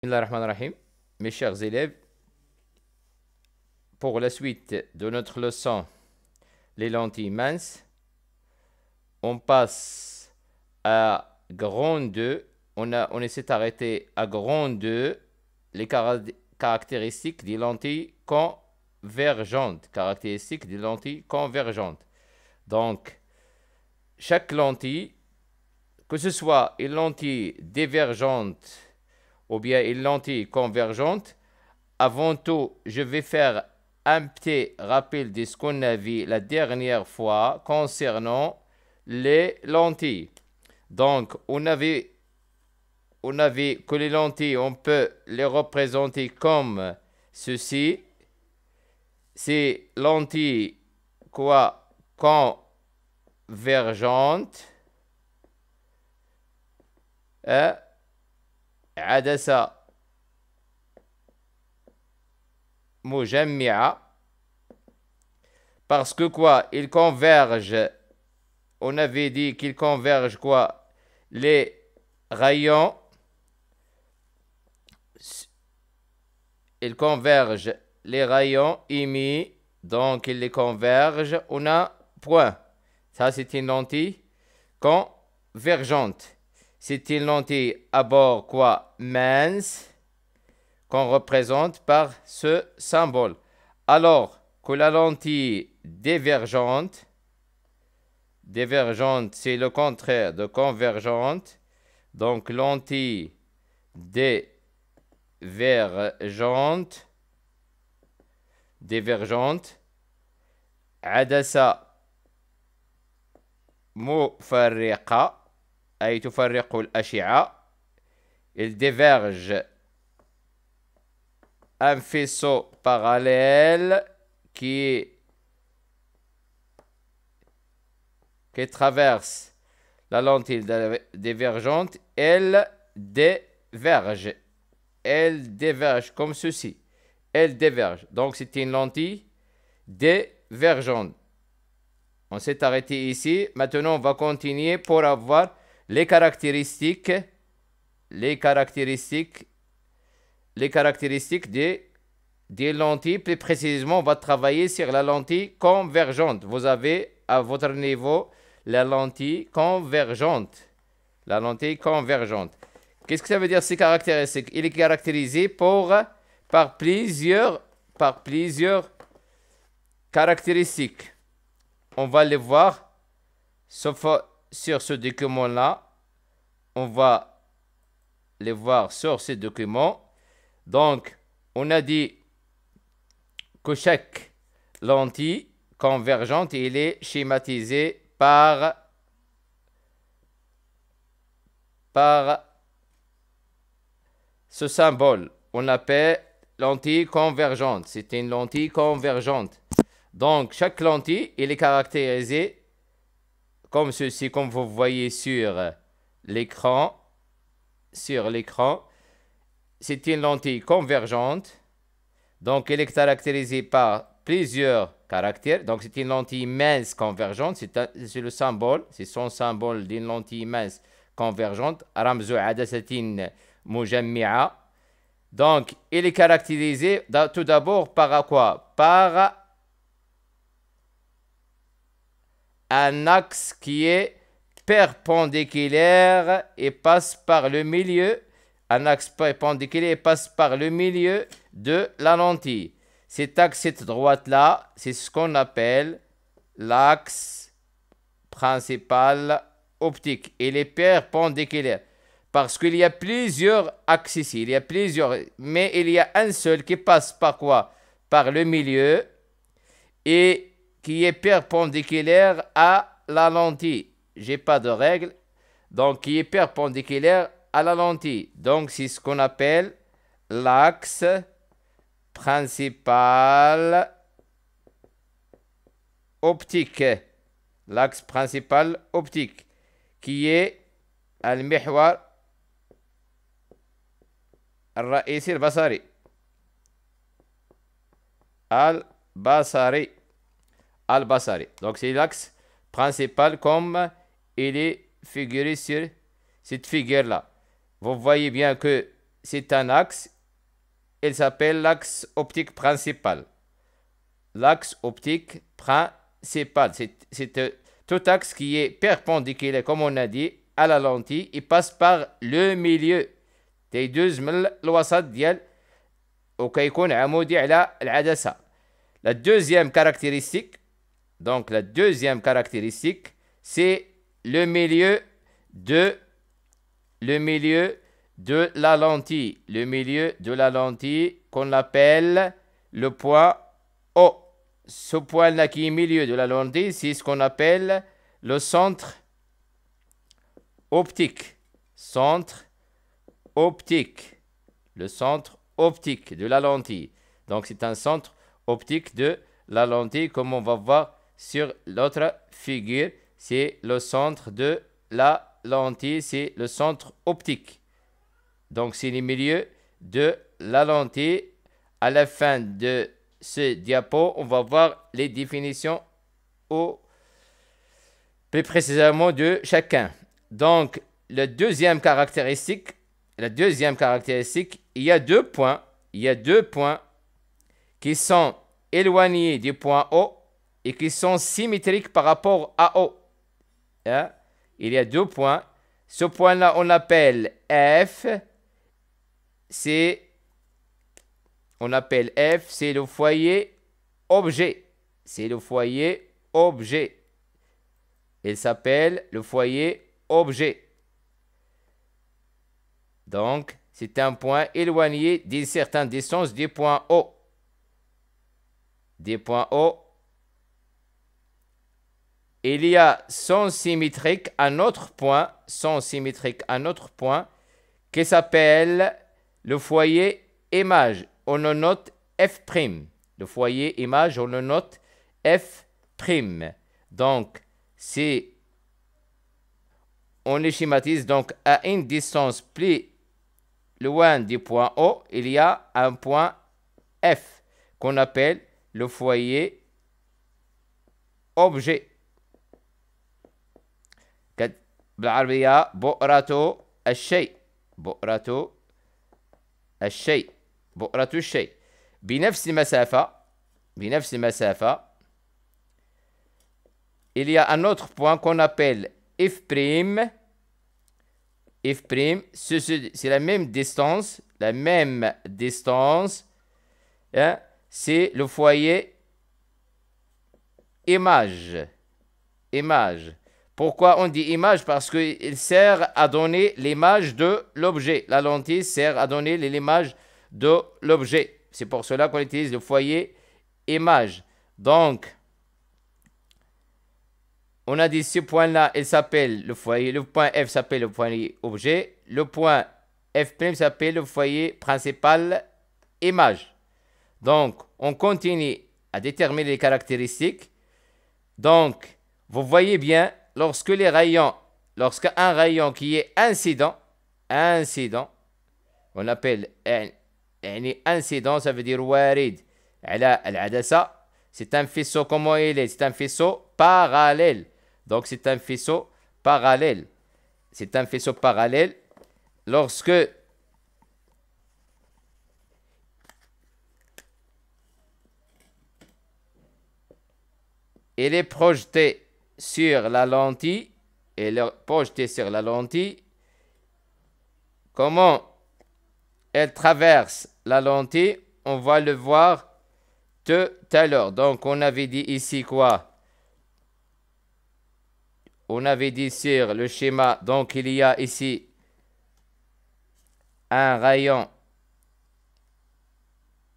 Bismillahirrahmanirrahim. Mes chers élèves, pour la suite de notre leçon, les lentilles minces, on passe à grand 2. On s'est arrêté à grand 2, les caractéristiques des lentilles convergentes. Caractéristiques des lentilles convergentes. Donc, chaque lentille, que ce soit une lentille divergente ou bien une lentille convergente, avant tout, je vais faire un petit rappel de ce qu'on a vu la dernière fois concernant les lentilles. Donc, on avait que les lentilles, on peut les représenter comme ceci. C'est lentilles quoi convergentes. عدسة مجمعة. Parce que quoi? Ils convergent. On avait dit qu'ils convergent quoi? Les rayons. Ils convergent les rayons émis. Donc, ils les convergent. On a point. Ça, c'est une lentille convergente. C'est une lentille à bord quoi? Mince. Qu'on représente par ce symbole. Alors que la lentille divergente, c'est le contraire de convergente. Donc lentille divergente, عدسة مفرقة أي تفرق الأشعة. Il diverge un faisceau parallèle qui traverse la lentille divergente. Elle diverge comme ceci. Elle diverge. Donc c'est une lentille divergente. On s'est arrêté ici. Maintenant, on va continuer pour avoir les caractéristiques des lentilles. Plus précisément, on va travailler sur la lentille convergente. Vous avez à votre niveau la lentille convergente. La lentille convergente. Qu'est-ce que ça veut dire ces caractéristiques? Il est caractérisé par plusieurs caractéristiques. On va les voir sauf sur ce document-là. On va les voir sur ce document. Donc, on a dit que chaque lentille convergente, il est schématisé par ce symbole. On appelle lentille convergente. C'est une lentille convergente. Donc, chaque lentille, il est caractérisé comme ceci, comme vous voyez sur l'écran. C'est une lentille convergente. Donc, elle est caractérisée par plusieurs caractères. Donc, c'est une lentille mince convergente. C'est le symbole. C'est son symbole d'une lentille mince convergente. رمز عدسة مجمعة. Donc, elle est caractérisée tout d'abord par quoi? Par un axe qui est perpendiculaire et passe par le milieu. Un axe perpendiculaire et passe par le milieu de la lentille. Cet axe, cette droite-là, c'est ce qu'on appelle l'axe principal optique. Il est perpendiculaire. Parce qu'il y a plusieurs axes ici. Il y a plusieurs. Mais il y a un seul qui passe par quoi? Par le milieu. Et qui est perpendiculaire à la lentille. J'ai pas de règle. Donc, qui est perpendiculaire à la lentille. Donc, c'est ce qu'on appelle l'axe principal optique. L'axe principal optique. Qui est المحور الرئيسي البصري. البصري. Donc, c'est l'axe principal comme il est figuré sur cette figure-là. Vous voyez bien que c'est un axe. Il s'appelle l'axe optique principal. L'axe optique principal. C'est tout axe qui est perpendiculaire, comme on a dit, à la lentille. Il passe par le milieu. تيدوز من الوسط ديال وكيكون عمودي على العدسة. La deuxième caractéristique, donc la deuxième caractéristique, c'est le milieu de la lentille. Le milieu de la lentille qu'on appelle le point O. Ce point-là qui est au milieu de la lentille, c'est ce qu'on appelle le centre optique. Centre optique. Le centre optique de la lentille. Donc c'est un centre optique de la lentille, comme on va voir sur l'autre figure. C'est le centre de la lentille, c'est le centre optique. Donc c'est le milieu de la lentille. À la fin de ce diapo, on va voir les définitions plus précisément de chacun. Donc la deuxième caractéristique, il y a deux points qui sont éloignés du point O et qui sont symétriques par rapport à O. Hein? Il y a deux points. Ce point-là, on l'appelle F. C'est le foyer objet. C'est le foyer objet. Il s'appelle le foyer objet. Donc, c'est un point éloigné d'une certaine distance du point O. Des points O. Il y a son symétrique, un autre point, qui s'appelle le foyer image. On le note F'. Le foyer image, on le note F'. Donc, on les schématise donc à une distance plus loin du point O, il y a un point F qu'on appelle le foyer objet. بالعربية بؤرة الشيء. بؤرة الشيء. بنفس المسافة il y a un autre point qu'on appelle F'. C'est la même distance. Hein? C'est le foyer image. Pourquoi on dit image? Parce qu'il sert à donner l'image de l'objet. La lentille sert à donner l'image de l'objet. C'est pour cela qu'on utilise le foyer image. Donc, on a dit ce point-là, il s'appelle le foyer. Le point F s'appelle le foyer objet. Le point F' s'appelle le foyer principal image. Donc, on continue à déterminer les caractéristiques. Donc, vous voyez bien, lorsqu'un rayon qui est incident, on appelle incident, ça veut dire warid ala al-adasa. C'est un faisceau, comment il est? C'est un faisceau parallèle. Donc, c'est un faisceau parallèle. Lorsque il est projeté sur la lentille, comment elle traverse la lentille, on va le voir tout à l'heure. Donc, on avait dit ici quoi? On avait dit sur le schéma, donc il y a ici un rayon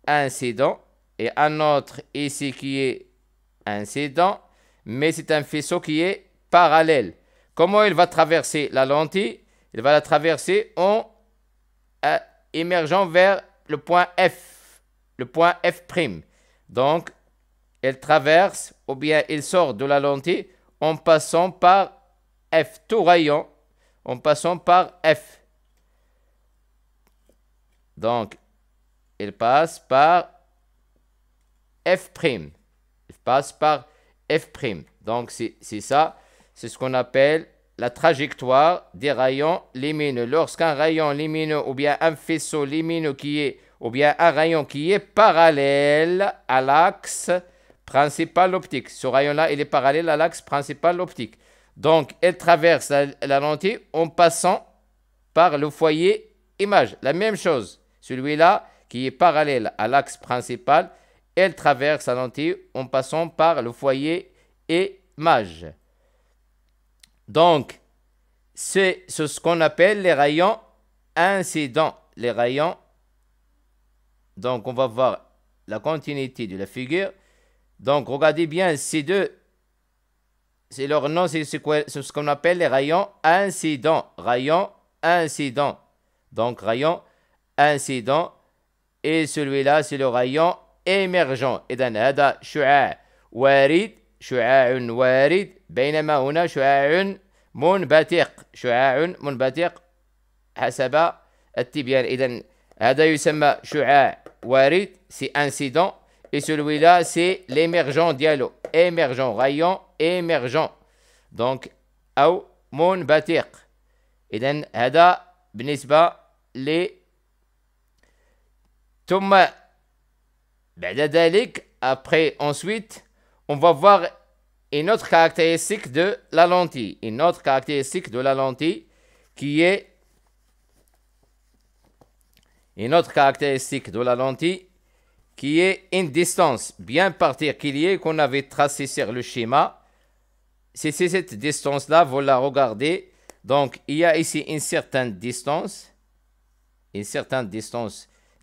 incident et un autre ici qui est incident, mais c'est un faisceau qui est parallèle. Comment il va traverser la lentille? Il va la traverser en émergeant vers le point F, F'. Donc, elle traverse ou bien il sort de la lentille en passant par F, tout rayon, en passant par F. Donc, il passe par F'. Donc, c'est ça, c'est ce qu'on appelle la trajectoire des rayons lumineux. Lorsqu'un rayon lumineux ou bien un faisceau lumineux ou bien un rayon qui est parallèle à l'axe principal optique. Ce rayon-là, il est parallèle à l'axe principal optique. Donc, elle traverse la lentille en passant par le foyer image. La même chose, celui-là qui est parallèle à l'axe principal, elle traverse la lentille en passant par le foyer image. Donc, c'est ce qu'on appelle les rayons incidents. Les rayons. Donc, on va voir la continuité de la figure. Donc, regardez bien, ces deux, c'est leur nom, c'est ce qu'on appelle les rayons incidents. Rayons incidents. Donc, rayon incident. Et celui-là, c'est le rayon émergent. إذن هذا شعاع وارد شعاع وارد بينما هنا شعاع منبثق شعاع منبثق حسب التبيان. إذن هذا يسمى شعاع وارد c'est incident et celui-là c'est l'émergent ديالو émergent rayon émergent donc أو منبثق. إذن هذا بالنسبة ل ثم بعد ذلك après ensuite on va voir une autre caractéristique de la lentille. Une autre caractéristique de la lentille qui est une distance bien particulière qu'on avait tracée sur le schéma. C'est cette distance-là, vous la regardez. Donc, il y a ici une certaine distance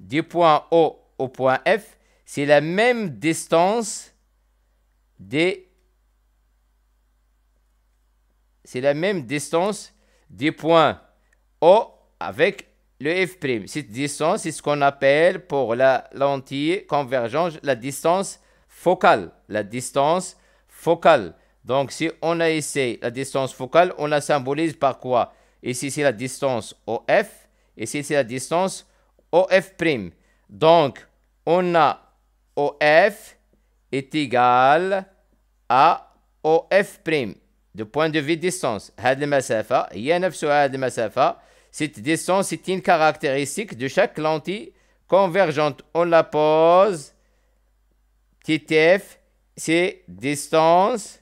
du point O au point F. C'est la même distance du point O avec le F'. Cette distance, c'est ce qu'on appelle pour la lentille convergente la distance focale. Donc, si on a ici la distance focale, on la symbolise par quoi? Ici, c'est la distance OF. Ici, c'est la distance OF'. Donc, on a OF est égal à OF'. Du point de vue distance, cette distance est une caractéristique de chaque lentille convergente. On la pose, petit f, c'est distance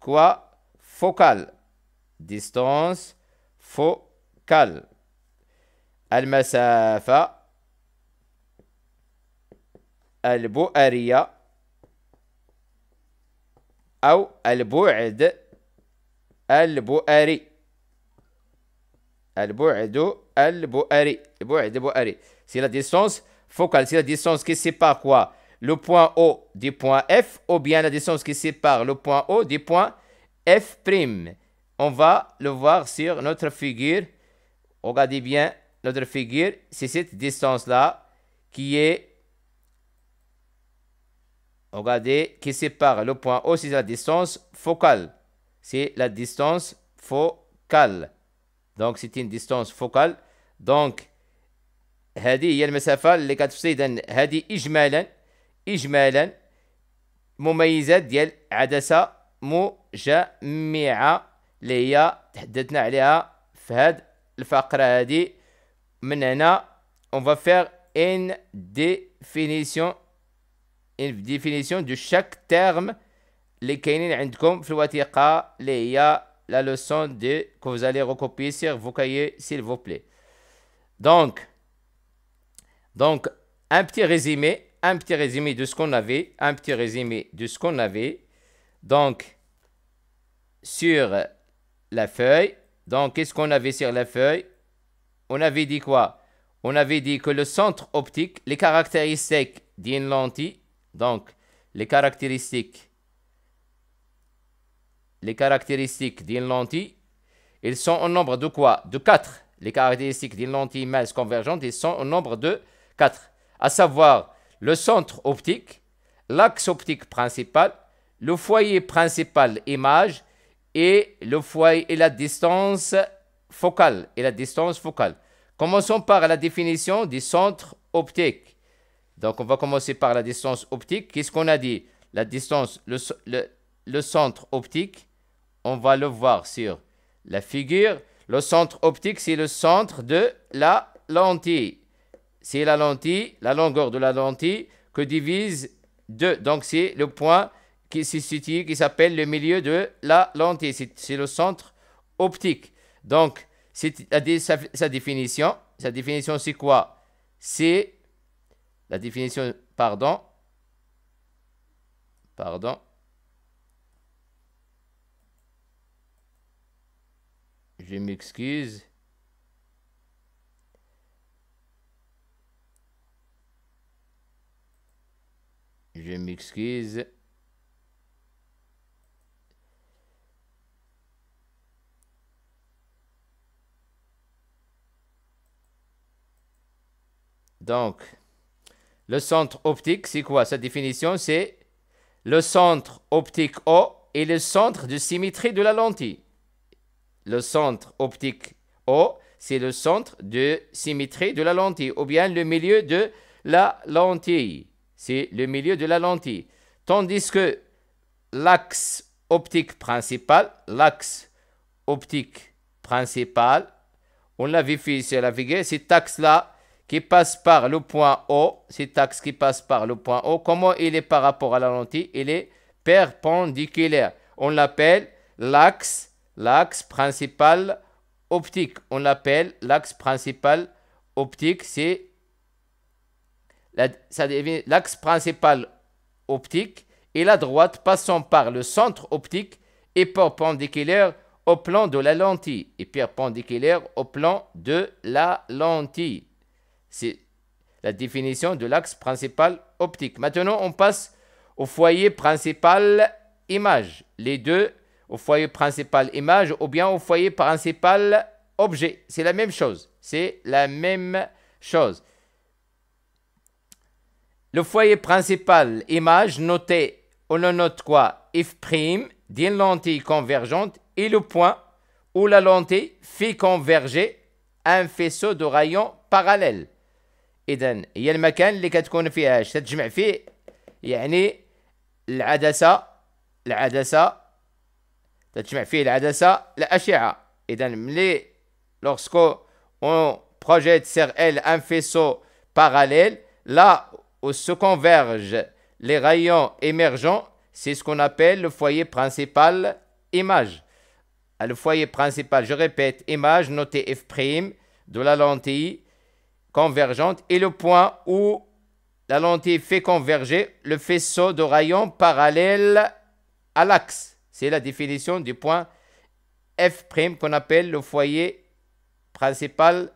quoi? Focale. Distance focale. المسافة البؤرية أو البعد البؤري. البعد بؤري. C'est la distance focale. C'est la distance qui sépare quoi? Le point O du point F ou bien la distance qui sépare le point O du point F'. On va le voir sur notre figure. Regardez bien notre figure. C'est cette distance-là qui est... Regardez, qui sépare le point O, c'est la distance focale. C'est la distance focale. Donc, c'est une distance focale. Donc, هذه هي المسافة اللي كتفصل. إذن هذه إجمالا مميزات ديال عدسة مجمعة اللي هي تحدثنا عليها في هذه الفقرة هذه. من هنا on va faire une définition de chaque terme اللي كاينين عندكم في الوثيقة اللي هي la leçon que vous allez recopier sur vos cahiers, s'il vous plaît. Donc, un petit résumé de ce qu'on avait, Donc, sur la feuille, donc, qu'est-ce qu'on avait sur la feuille? On avait dit quoi? On avait dit que le centre optique, les caractéristiques d'une lentille, donc, les caractéristiques d'une lentille, ils sont au nombre de quoi? De 4. Les caractéristiques d'une lentille mince convergente, ils sont au nombre de 4. À savoir, le centre optique, l'axe optique principal, le foyer principal image et le foyer et la distance focale. Commençons par la définition du centre optique. Donc, on va commencer par la distance optique. Qu'est-ce qu'on a dit? La distance, le centre optique, on va le voir sur la figure, le centre optique, c'est le centre de la lentille. C'est la lentille, la longueur de la lentille que divise 2. Donc, c'est le point qui se situe, qui s'appelle le milieu de la lentille. C'est le centre optique. Donc, sa définition. Sa définition, c'est quoi? C'est la définition, pardon. Je m'excuse. Donc, le centre optique, c'est quoi? Sa définition, c'est le centre optique O et le centre de symétrie de la lentille. Le centre optique O, c'est le centre de symétrie de la lentille, ou bien le milieu de la lentille. C'est le milieu de la lentille. Tandis que l'axe optique principal, on l'a vu ici sur la figure, cet axe-là qui passe par le point O, comment il est par rapport à la lentille? Il est perpendiculaire. On l'appelle l'axe principal optique. C'est l'axe principal optique et la droite passant par le centre optique est perpendiculaire au plan de la lentille. C'est la définition de l'axe principal optique. Maintenant, on passe au foyer principal image. Les deux, au foyer principal image ou bien au foyer principal objet. C'est la même chose. Le foyer principal image, on le note quoi? F' d'une lentille convergente et le point où la lentille fait converger un faisceau de rayons parallèles. إذن هي المكان اللي كتكون فيه تتجمع فيه يعني العدسة تتجمع فيه العدسة الأشعة. إذن lorsqu'on projette sur elle un faisceau parallèle, là où se convergent les rayons émergents, c'est ce qu'on appelle le foyer principal image. Le foyer principal, je répète, image, notée F' de la lentille convergente et le point où la lentille fait converger le faisceau de rayons parallèles à l'axe. C'est la définition du point F' qu'on appelle le foyer principal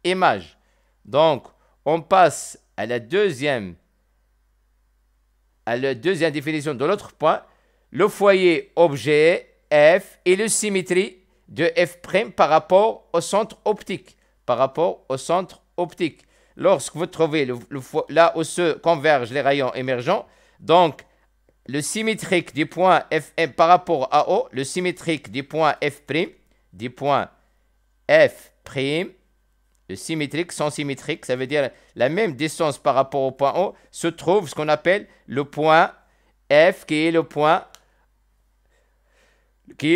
image. Donc, on passe à la deuxième définition de l'autre point, le foyer objet F et la symétrie de F' par rapport au centre optique. Lorsque vous trouvez là où se convergent les rayons émergents, donc le symétrique du point F' par rapport à O, le symétrique du point F', le symétrique, sans symétrique, ça veut dire la même distance par rapport au point O, se trouve ce qu'on appelle le point F qui est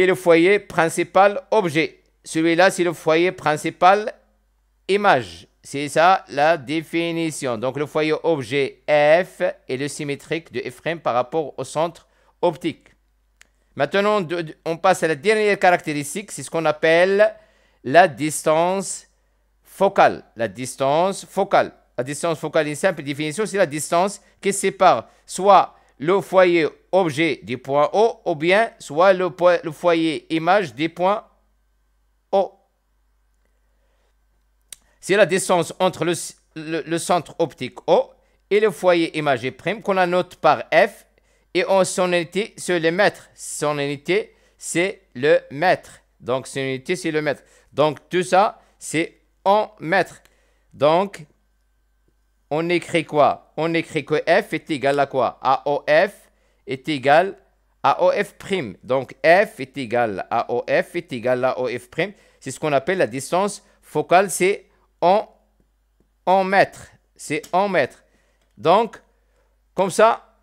le foyer principal objet. Celui-là, c'est le foyer principal image. C'est ça la définition. Donc, le foyer objet F est le symétrique de F' par rapport au centre optique. Maintenant, on passe à la dernière caractéristique, c'est ce qu'on appelle la distance focale. La distance focale, une simple définition, c'est la distance qui sépare soit le foyer objet du point O ou bien soit le foyer image des points O. C'est la distance entre le centre optique O et le foyer imagé prime qu'on note par F et son unité, c'est le mètre. Donc, tout ça, c'est en mètres. Donc, on écrit quoi? On écrit que F est égal à quoi? À OF est égal à OF'. Donc, F est égal à OF est égal à OF'. C'est ce qu'on appelle la distance focale, c'est en mètres. C'est en mètres. Donc, comme ça,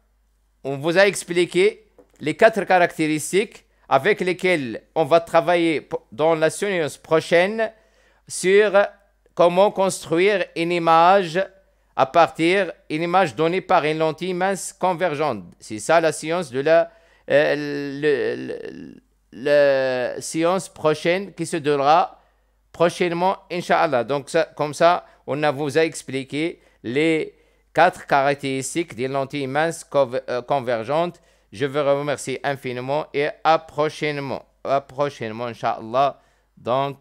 on vous a expliqué les 4 caractéristiques avec lesquels on va travailler dans la séance prochaine sur comment construire une image à partir d'une image donnée par une lentille mince convergente. C'est ça la séance de la séance prochaine qui se donnera prochainement, Inch'Allah. Donc, comme ça, on vous a expliqué les 4 caractéristiques des lentilles minces convergentes. Je vous remercie infiniment et à prochainement. À prochainement, Inch'Allah. Donc,